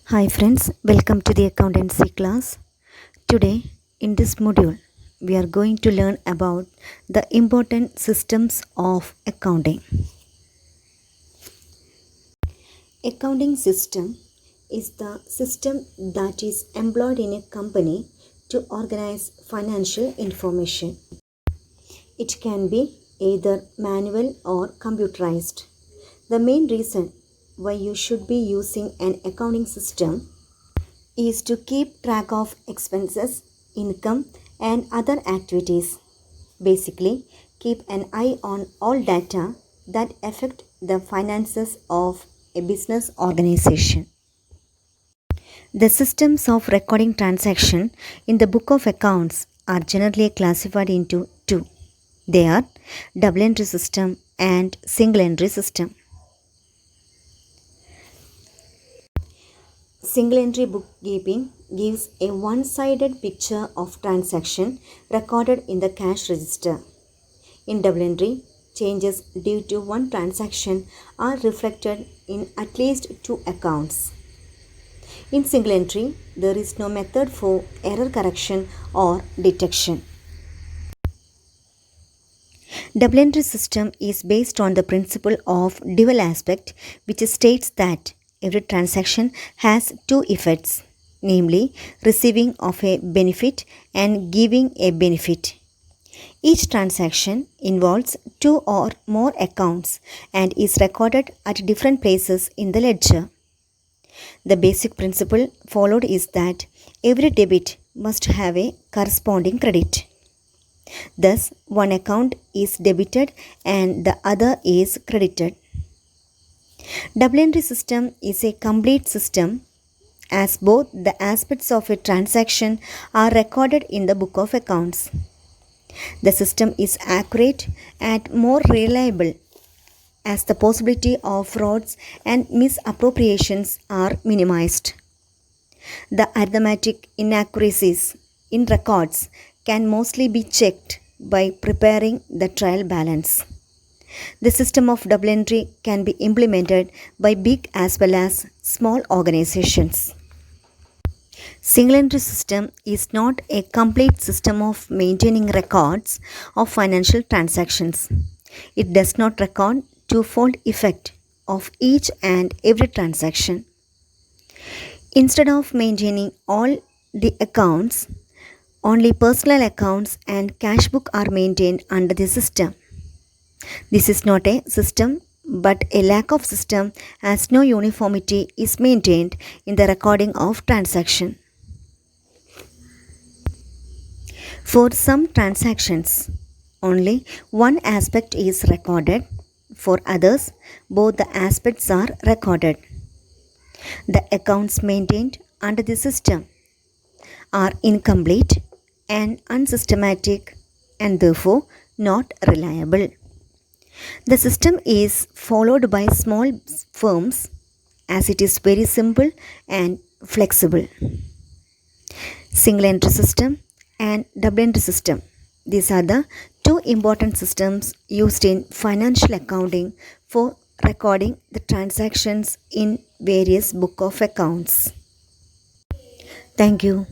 Hi friends, welcome to the accountancy class. Today in this module we are going to learn about the important systems of accounting. Accounting system is the system that is employed in a company to organize financial information. It can be either manual or computerized. The main reason why you should be using an accounting system is to keep track of expenses, income, and other activities. Basically, keep an eye on all data that affect the finances of a business organization. The systems of recording transaction in the book of accounts are generally classified into two. They are double entry system and single entry system. Single entry bookkeeping gives a one-sided picture of transaction recorded in the cash register. In double entry, changes due to one transaction are reflected in at least two accounts. In single entry, there is no method for error correction or detection. Double entry system is based on the principle of dual aspect, which states that every transaction has two effects, namely receiving of a benefit and giving a benefit. Each transaction involves two or more accounts and is recorded at different places in the ledger. The basic principle followed is that every debit must have a corresponding credit. Thus, one account is debited and the other is credited. Double entry system is a complete system as both the aspects of a transaction are recorded in the book of accounts. The system is accurate and more reliable as the possibility of frauds and misappropriations are minimized. The arithmetic inaccuracies in records can mostly be checked by preparing the trial balance. The system of double entry can be implemented by big as well as small organizations. Single entry system is not a complete system of maintaining records of financial transactions. It does not record twofold effect of each and every transaction. Instead of maintaining all the accounts, only personal accounts and cash book are maintained under the system. This is not a system but a lack of system as no uniformity is maintained in the recording of transaction. For some transactions, only one aspect is recorded. For others, both the aspects are recorded. The accounts maintained under the system are incomplete and unsystematic and therefore not reliable. The system is followed by small firms as it is very simple and flexible. Single entry system and double entry system. These are the two important systems used in financial accounting for recording the transactions in various book of accounts. Thank you.